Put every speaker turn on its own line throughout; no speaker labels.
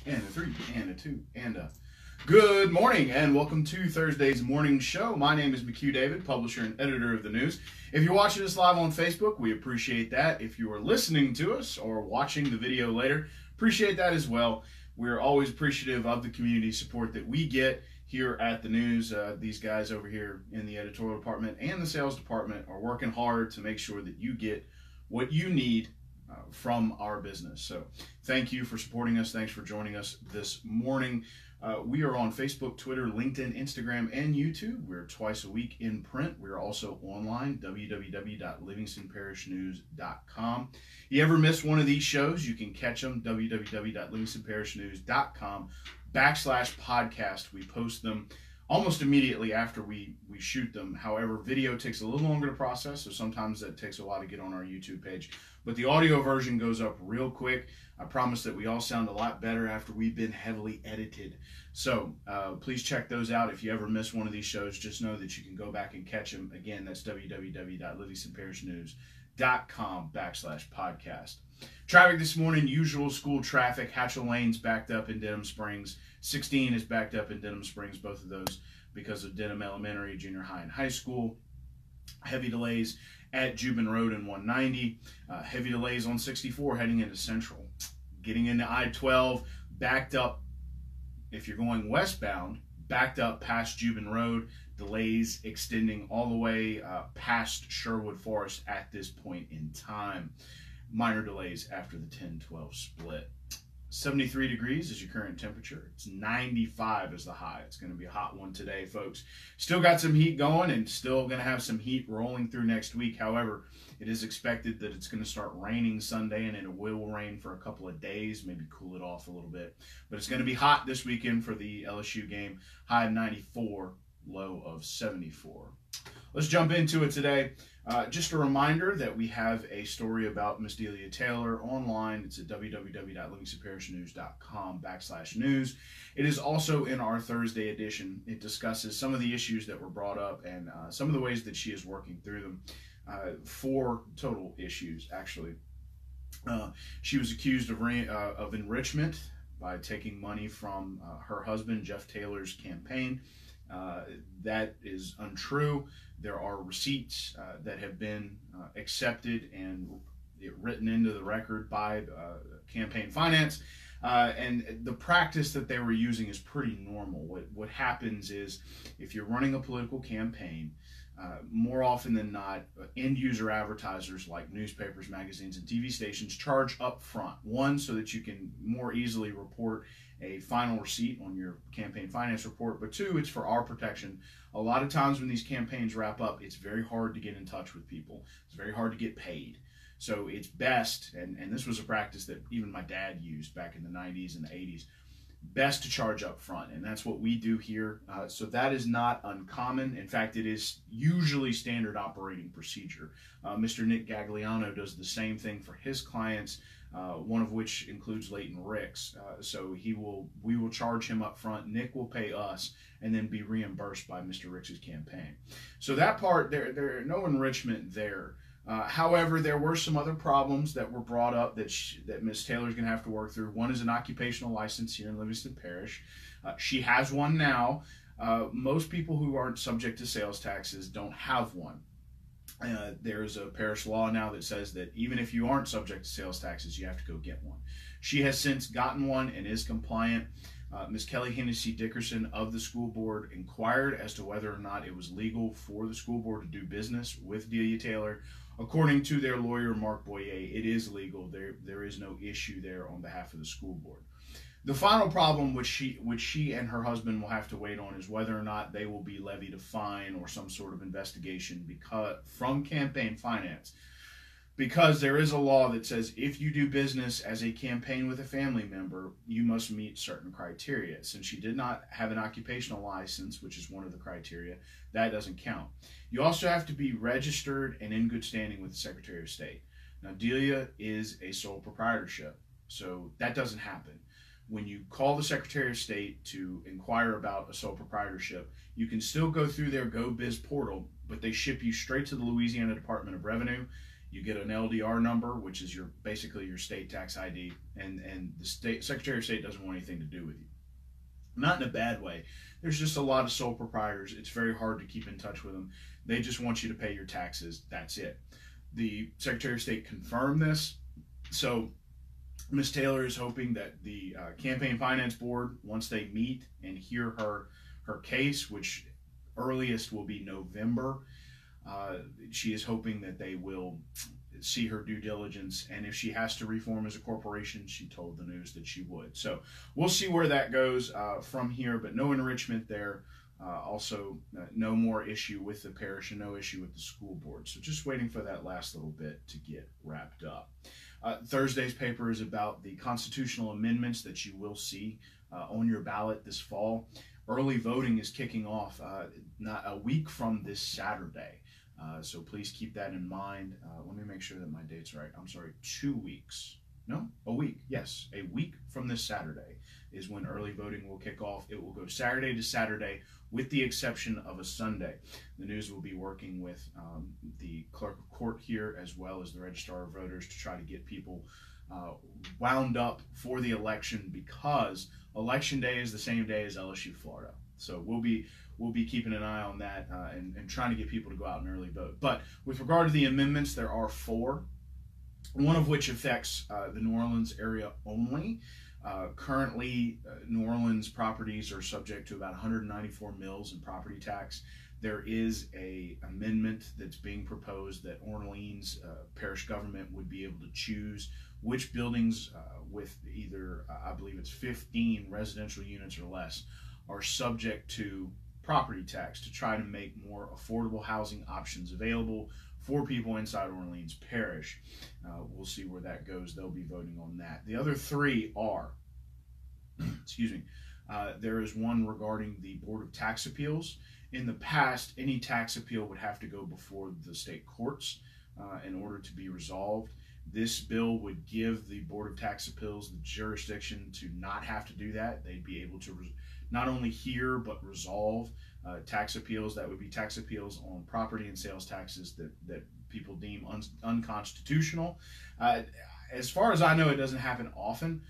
and a 3, and a 2, and a good morning, and welcome to Thursday's morning show. My name is McHugh David, publisher and editor of the news. If you're watching us live on Facebook, we appreciate that. If you are listening to us or watching the video later, appreciate that as well. We're always appreciative of the community support that we get here at the news. These guys over here in the editorial department and the sales department are working hard to make sure that you get what you need from our business. So thank you for supporting us. Thanks for joining us this morning. We are on Facebook, Twitter, LinkedIn, Instagram, and YouTube. We're twice a week in print. We're also online, www.livingstonparishnews.com. You ever miss one of these shows, you can catch them, www.livingstonparishnews.com/podcast. We post them almost immediately after we shoot them. However, video takes a little longer to process, so sometimes that takes a while to get on our YouTube page. But the audio version goes up real quick. I promise that we all sound a lot better after we've been heavily edited. So please check those out. If you ever miss one of these shows, just know that you can go back and catch them. Again, that's www.livingstonparishnews.com/podcast. Traffic this morning, usual school traffic. Hatchell Lane's backed up in Denham Springs. 16 is backed up in Denham Springs, both of those because of Denham Elementary, Junior High, and High School. Heavy delays at Jubin Road and 190. Heavy delays on 64 heading into Central. Getting into I-12, backed up, if you're going westbound, backed up past Jubin Road. Delays extending all the way past Sherwood Forest at this point in time. Minor delays after the 10-12 split. 73 degrees is your current temperature. It's 95 is the high. It's going to be a hot one today, folks. Still got some heat going and still going to have some heat rolling through next week. However, it is expected that it's going to start raining Sunday, and it will rain for a couple of days, maybe cool it off a little bit. But it's going to be hot this weekend for the LSU game. High of 94, low of 74. Let's jump into it today. Just a reminder that we have a story about Miss Delia Taylor online. It's at www.livingstonparishnews.com/news. It is also in our Thursday edition. It discusses some of the issues that were brought up and some of the ways that she is working through them. 4 total issues, actually. She was accused of enrichment by taking money from her husband, Jeff Taylor's campaign. That is untrue. There are receipts that have been accepted and written into the record by campaign finance. And the practice that they were using is pretty normal. What happens is if you're running a political campaign, more often than not, end user advertisers like newspapers, magazines, and TV stations charge up front. One, so that you can more easily report a final receipt on your campaign finance report, but 2, it's for our protection. A lot of times when these campaigns wrap up, it's very hard to get in touch with people. It's very hard to get paid. So it's best, and this was a practice that even my dad used back in the 90s and the 80s, best to charge up front, and that's what we do here. So that is not uncommon. In fact, it is usually standard operating procedure. Mr. Nick Gagliano does the same thing for his clients, one of which includes Leighton Ricks. So we will charge him up front. Nick will pay us and then be reimbursed by Mr. Ricks's campaign. So that part, there no enrichment there. However, there were some other problems that were brought up that Ms. Taylor's going to have to work through. One is an occupational license here in Livingston Parish. She has one now. Most people who aren't subject to sales taxes don't have one. There's a parish law now that says that even if you aren't subject to sales taxes, you have to go get one. She has since gotten one and is compliant. Ms. Kelly Hennessy Dickerson of the school board inquired as to whether or not it was legal for the school board to do business with Delia Taylor. According to their lawyer, Mark Boyer, it is legal. There is no issue there on behalf of the school board. The final problem which she and her husband will have to wait on is whether or not they will be levied a fine or some sort of investigation from campaign finance. Because there is a law that says if you do business as a campaign with a family member, you must meet certain criteria. Since she did not have an occupational license, which is one of the criteria, that doesn't count. You also have to be registered and in good standing with the Secretary of State. Now, Delia is a sole proprietorship, so that doesn't happen. When you call the Secretary of State to inquire about a sole proprietorship, you can still go through their Go Biz portal, but they ship you straight to the Louisiana Department of Revenue. You get an LDR number, which is basically your state tax ID, and the Secretary of State doesn't want anything to do with you. Not in a bad way. There's just a lot of sole proprietors. It's very hard to keep in touch with them. They just want you to pay your taxes. That's it. The Secretary of State confirmed this. So Ms. Taylor is hoping that the Campaign Finance Board, once they meet and hear her case, which earliest will be November, she is hoping that they will see her due diligence, and if she has to reform as a corporation, she told the news that she would. So we'll see where that goes from here, but no enrichment there. Also, no more issue with the parish and no issue with the school board. So just waiting for that last little bit to get wrapped up. Thursday's paper is about the constitutional amendments that you will see on your ballot this fall. Early voting is kicking off not a week from this Saturday. So please keep that in mind. Let me make sure that my date's right. I'm sorry, 2 weeks. No, a week. Yes, a week from this Saturday is when early voting will kick off. It will go Saturday to Saturday with the exception of a Sunday. The News will be working with the clerk of court here as well as the registrar of voters to try to get people wound up for the election, because election day is the same day as LSU Florida. So we'll be keeping an eye on that and trying to get people to go out and early vote. But with regard to the amendments, there are 4, one of which affects the New Orleans area only. Currently, New Orleans properties are subject to about 194 mills in property tax. There is a amendment that's being proposed that Orleans parish government would be able to choose which buildings with either, I believe it's 15 residential units or less, are subject to property tax to try to make more affordable housing options available for people inside Orleans Parish. We'll see where that goes. They'll be voting on that. The other 3 are, excuse me, there is one regarding the Board of Tax Appeals. In the past, any tax appeal would have to go before the state courts in order to be resolved. This bill would give the Board of Tax Appeals the jurisdiction to not have to do that. They'd be able to not only hear but resolve tax appeals. That would be tax appeals on property and sales taxes that people deem unconstitutional. As far as I know, it doesn't happen often,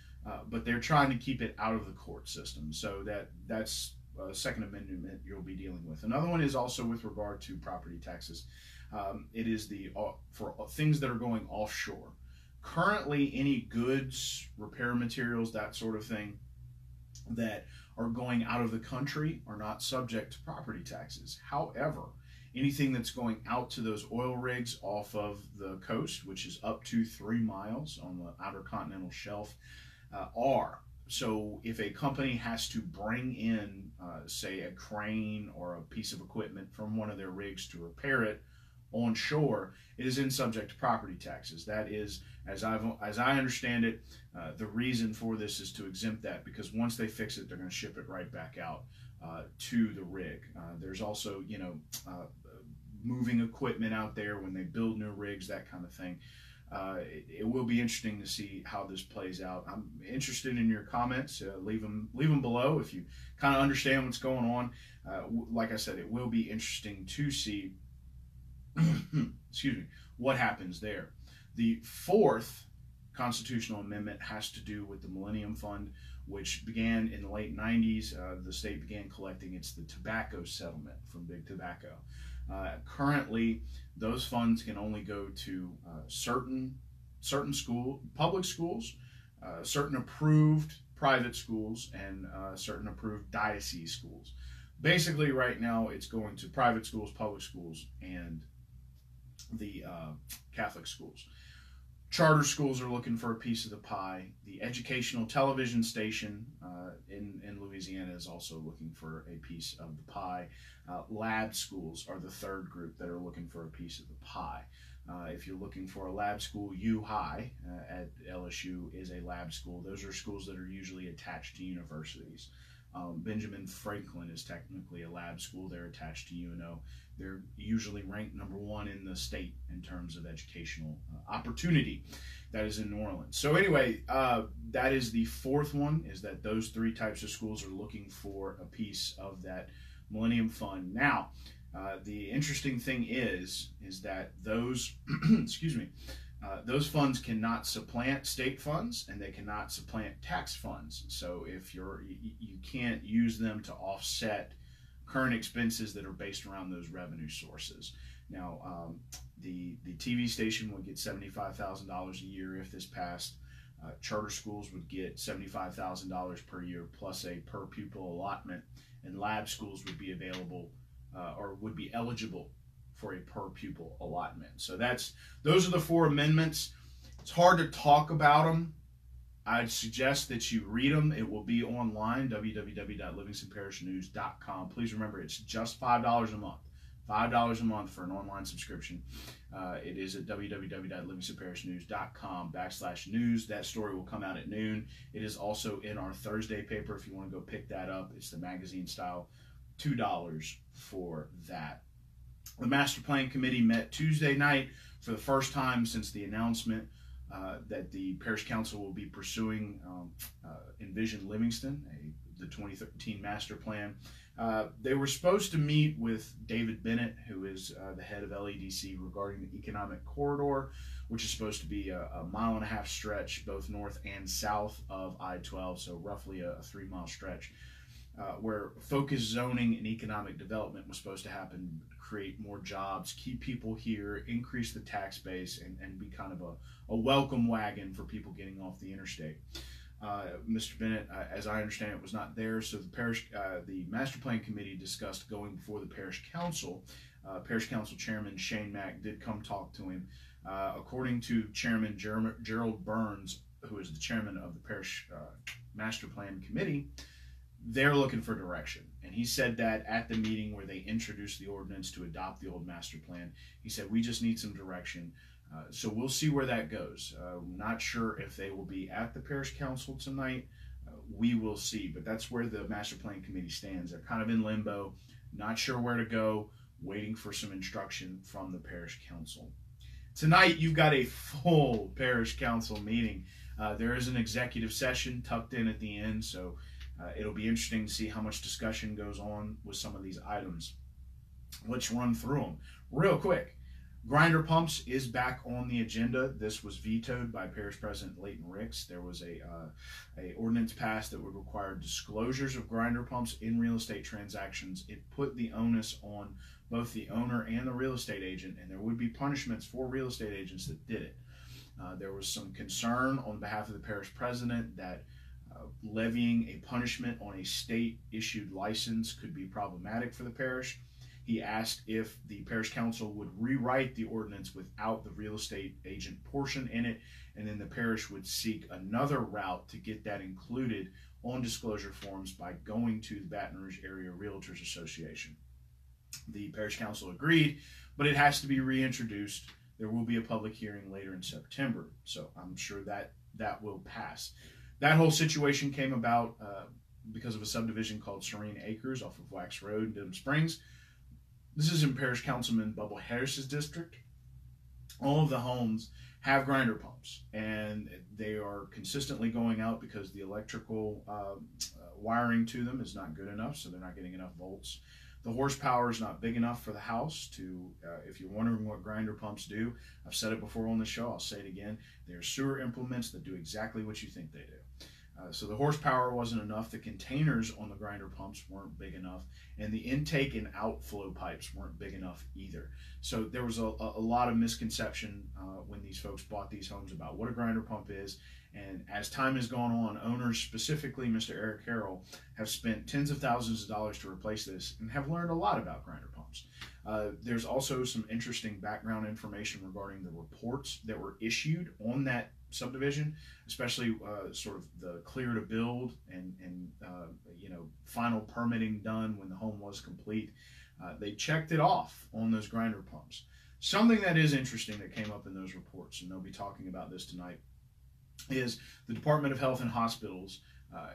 but they're trying to keep it out of the court system. So that's a Second Amendment you'll be dealing with. Another one is also with regard to property taxes. It is for things that are going offshore. Currently, any goods, repair materials, that sort of thing, that are going out of the country are not subject to property taxes. However, anything that's going out to those oil rigs off of the coast, which is up to 3 miles on the outer continental shelf, are. So if a company has to bring in, say, a crane or a piece of equipment from one of their rigs to repair it on shore, it is subject to property taxes. That is, as I understand it, the reason for this is to exempt that, because once they fix it, they're going to ship it right back out to the rig. There's also, moving equipment out there when they build new rigs, that kind of thing. It will be interesting to see how this plays out. I'm interested in your comments. Leave them below if you kind of understand what's going on. Like I said, it will be interesting to see excuse me, what happens there. The 4th constitutional amendment has to do with the Millennium Fund, which began in the late 90s. The state began collecting. It's the tobacco settlement from Big Tobacco. Currently, those funds can only go to certain public schools, certain approved private schools, and certain approved diocese schools. Basically, right now, it's going to private schools, public schools, and the Catholic schools. Charter schools are looking for a piece of the pie. The educational television station in Louisiana is also looking for a piece of the pie. Lab schools are the 3rd group that are looking for a piece of the pie. If you're looking for a lab school, U-High at LSU is a lab school. Those are schools that are usually attached to universities. Benjamin Franklin is technically a lab school. They're attached to UNO. They're usually ranked number 1 in the state in terms of educational opportunity. That is in New Orleans. So anyway, that is the 4th one, is that those 3 types of schools are looking for a piece of that Millennium Fund. Now, The interesting thing is that those excuse me, those funds cannot supplant state funds, and they cannot supplant tax funds. So if you can't use them to offset current expenses that are based around those revenue sources. Now, the TV station would get $75,000 a year if this passed. Charter schools would get $75,000 per year plus a per pupil allotment, and lab schools would be available or would be eligible for a per pupil allotment. So those are the 4 amendments. It's hard to talk about them. I'd suggest that you read them. It will be online, www.livingstonparishnews.com. Please remember, it's just $5 a month. $5 a month for an online subscription. It is at www.livingstonparishnews.com/news. That story will come out at noon. It is also in our Thursday paper if you want to go pick that up. It's the magazine style, $2 for that. The Master Plan Committee met Tuesday night for the first time since the announcement that the Parish Council will be pursuing Envision Livingston, the 2013 Master Plan. They were supposed to meet with David Bennett, who is the head of LEDC, regarding the economic corridor, which is supposed to be a 1.5 mile stretch, both north and south of I-12, so roughly a 3-mile stretch, where focused zoning and economic development was supposed to happen, create more jobs, keep people here, increase the tax base, and be kind of a welcome wagon for people getting off the interstate. Mr. Bennett, as I understand it, was not there, so the Master Plan Committee discussed going before the Parish Council. Parish Council Chairman Shane Mack did come talk to him. According to Chairman Gerald Burns, who is the chairman of the Parish Master Plan Committee, they're looking for direction. And he said that at the meeting where they introduced the ordinance to adopt the old master plan. He said, we just need some direction. So we'll see where that goes. Not sure if they will be at the Parish Council tonight. We will see. But that's where the Master Plan Committee stands. They're kind of in limbo, not sure where to go, waiting for some instruction from the Parish Council. Tonight, you've got a full Parish Council meeting. There is an executive session tucked in at the end, so it'll be interesting to see how much discussion goes on with some of these items. Let's run through them real quick. Grinder pumps is back on the agenda. This was vetoed by Parish President Leighton Ricks. There was a ordinance passed that would require disclosures of grinder pumps in real estate transactions. It put the onus on both the owner and the real estate agent, and there would be punishments for real estate agents that did it. There was some concern on behalf of the parish president that levying a punishment on a state-issued license could be problematic for the parish. He asked if the parish council would rewrite the ordinance without the real estate agent portion in it, and then the parish would seek another route to get that included on disclosure forms by going to the Baton Rouge Area Realtors Association. The parish council agreed, but it has to be reintroduced. There will be a public hearing later in September, so I'm sure that will pass. That whole situation came about because of a subdivision called Serene Acres off of Wax Road in Denham Springs. This is in Parish Councilman Bubble Harris's district. All of the homes have grinder pumps, and they are consistently going out because the electrical wiring to them is not good enough, so they're not getting enough volts. The horsepower is not big enough for the house to, if you're wondering what grinder pumps do, I've said it before on the show, I'll say it again, they're sewer implements that do exactly what you think they do. So the horsepower wasn't enough, the containers on the grinder pumps weren't big enough, and the intake and outflow pipes weren't big enough either. So there was a lot of misconception when these folks bought these homes about what a grinder pump is, and as time has gone on, owners, specifically Mr. Eric Carroll, have spent tens of thousands of dollars to replace this and have learned a lot about grinder pumps. There's also some interesting background information regarding the reports that were issued on that subdivision, especially sort of the clear to build and final permitting done when the home was complete. They checked it off on those grinder pumps. Something that is interesting that came up in those reports, and they'll be talking about this tonight, is the Department of Health and Hospitals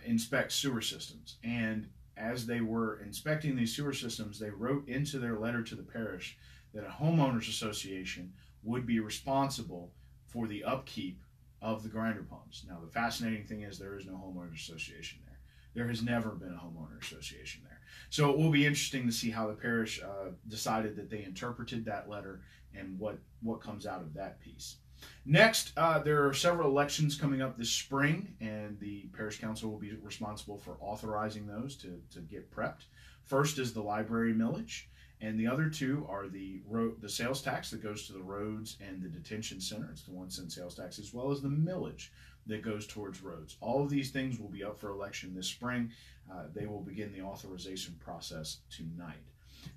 inspect sewer systems. And as they were inspecting these sewer systems, they wrote into their letter to the parish that a homeowners association would be responsible for the upkeep of the grinder pumps. Now, the fascinating thing is there is no homeowners association there. There has never been a homeowner association there. So it will be interesting to see how the parish decided that they interpreted that letter and what comes out of that piece. Next, there are several elections coming up this spring, and the parish council will be responsible for authorizing those to get prepped. First is the library millage, and the other two are the sales tax that goes to the roads and the detention center. It's the 1 cent sales tax, as well as the millage that goes towards roads. All of these things will be up for election this spring. They will begin the authorization process tonight.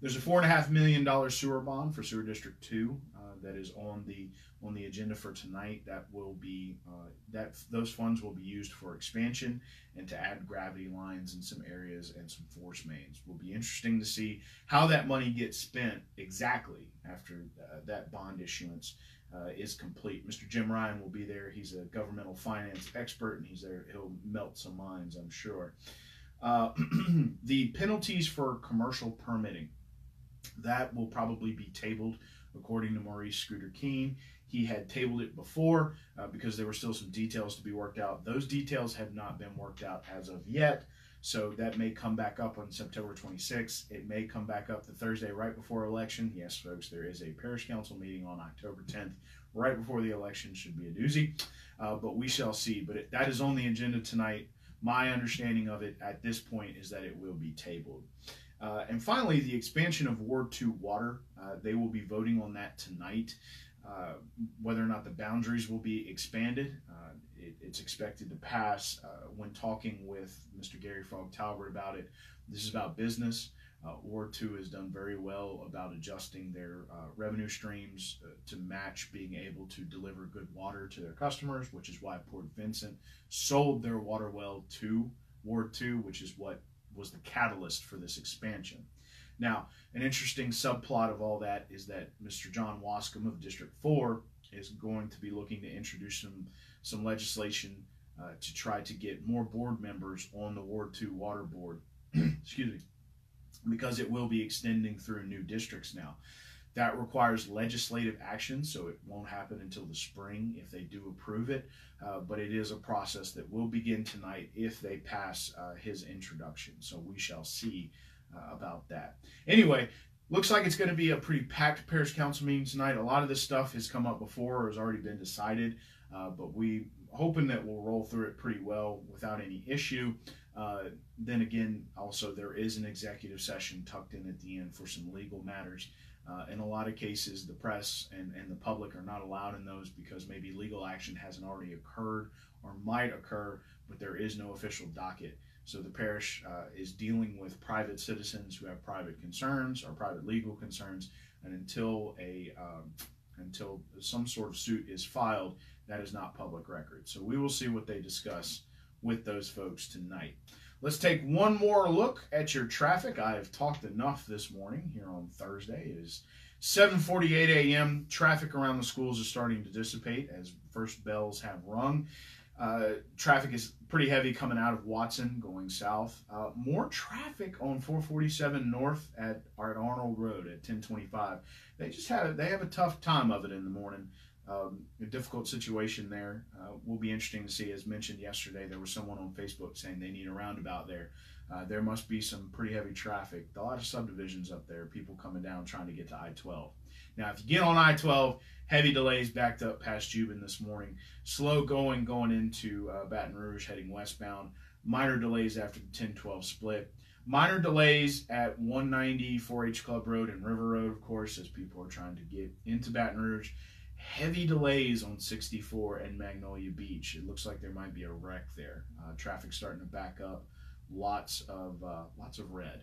There's a $4.5 million sewer bond for Sewer District 2 that is on the agenda for tonight. That will be those funds will be used for expansion and to add gravity lines in some areas and some force mains. Will be interesting to see how that money gets spent exactly after that bond issuance is complete. Mr. Jim Ryan will be there. He's a governmental finance expert, and he's there. He'll melt some minds, I'm sure. The penalties for commercial permitting, that will probably be tabled, according to Maurice Scooter-Keene. He had tabled it before because there were still some details to be worked out. Those details have not been worked out as of yet, so that may come back up on September 26th. It may come back up the Thursday right before election. Yes, folks, there is a parish council meeting on October 10th, right before the election. Should be a doozy, but we shall see. But that is on the agenda tonight. My understanding of it at this point is that it will be tabled. And finally, the expansion of Ward 2 water. They will be voting on that tonight. Whether or not the boundaries will be expanded, it's expected to pass. When talking with Mr. Gary Frog Talbert about it, this is about business. Ward 2 has done very well about adjusting their revenue streams to match being able to deliver good water to their customers, which is why Port Vincent sold their water well to Ward 2, which is what was the catalyst for this expansion. Now, an interesting subplot of all that is that Mr. John Wascom of District 4 is going to be looking to introduce some legislation to try to get more board members on the Ward 2 Water Board, excuse me, because it will be extending through new districts now. That requires legislative action, so it won't happen until the spring if they do approve it, but it is a process that will begin tonight if they pass his introduction, so we shall see about that. Anyway, looks like it's going to be a pretty packed parish council meeting tonight. A lot of this stuff has come up before or has already been decided, but we hoping that we'll roll through it pretty well without any issue. Then again, also there is an executive session tucked in at the end for some legal matters. In a lot of cases, the press and the public are not allowed in those because maybe legal action hasn't already occurred or might occur, but there is no official docket. So the parish is dealing with private citizens who have private concerns or private legal concerns, and until some sort of suit is filed, that is not public record. So we will see what they discuss with those folks tonight. Let's take one more look at your traffic. I have talked enough this morning here on Thursday. It is 7:48 a.m. Traffic around the schools is starting to dissipate as first bells have rung. Traffic is pretty heavy coming out of Watson going south. More traffic on 447 north at Arnold Road at 1025. They have a tough time of it in the morning. A difficult situation there. Will be interesting to see. As mentioned yesterday, there was someone on Facebook saying they need a roundabout there. There must be some pretty heavy traffic. A lot of subdivisions up there, people coming down trying to get to I-12. Now, if you get on I-12, heavy delays backed up past Jubin this morning. Slow going into Baton Rouge heading westbound. Minor delays after the 10-12 split. Minor delays at 190 4-H Club Road and River Road, of course, as people are trying to get into Baton Rouge. Heavy delays on 64 and Magnolia Beach. It looks like there might be a wreck there. Traffic starting to back up. Lots of red.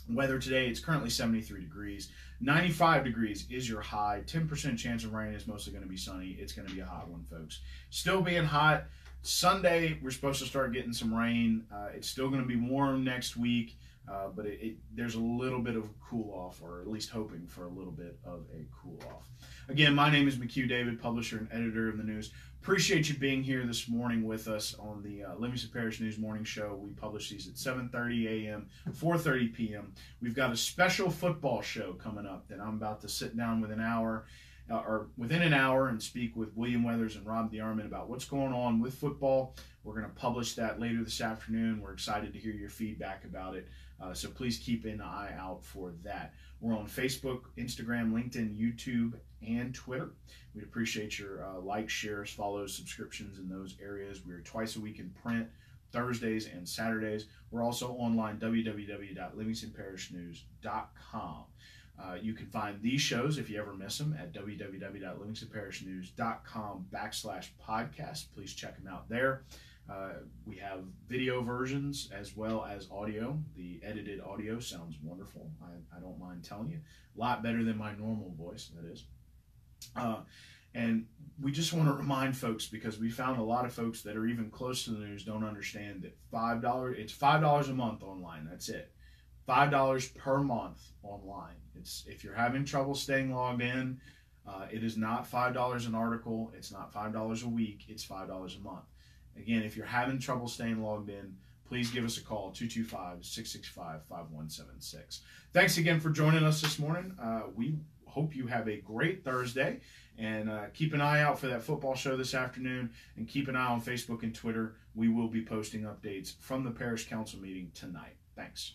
Weather today, it's currently 73 degrees. 95 degrees is your high. 10% chance of rain. Is mostly going to be sunny. It's going to be a hot one, folks. Still being hot. Sunday, we're supposed to start getting some rain. It's still going to be warm next week, but there's a little bit of a cool off, or at least hoping for a little bit of a cool off. Again, my name is McHugh David, publisher and editor of the news. Appreciate you being here this morning with us on the Livingston Parish News Morning Show. We publish these at 7:30 a.m., 4:30 p.m. We've got a special football show coming up that I'm about to sit down with an hour or within an hour and speak with William Weathers and Rob DeArmond about what's going on with football. We're going to publish that later this afternoon. We're excited to hear your feedback about it. So please keep an eye out for that. We're on Facebook, Instagram, LinkedIn, YouTube, and Twitter. We'd appreciate your likes, shares, follows, subscriptions in those areas. We're twice a week in print, Thursdays and Saturdays. We're also online, www.livingstonparishnews.com. You can find these shows, if you ever miss them, at www.livingstonparishnews.com/podcast. Please check them out there. We have video versions as well as audio. The edited audio sounds wonderful. I don't mind telling you. A lot better than my normal voice, that is. And we just want to remind folks, because we found a lot of folks that are even close to the news don't understand that it's $5 a month online. That's it. $5 per month online. If you're having trouble staying logged in, it is not $5 an article. It's not $5 a week. It's $5 a month. Again, if you're having trouble staying logged in, please give us a call, 225-665-5176. Thanks again for joining us this morning. We hope you have a great Thursday, and keep an eye out for that football show this afternoon, and keep an eye on Facebook and Twitter. We will be posting updates from the Parish Council meeting tonight. Thanks.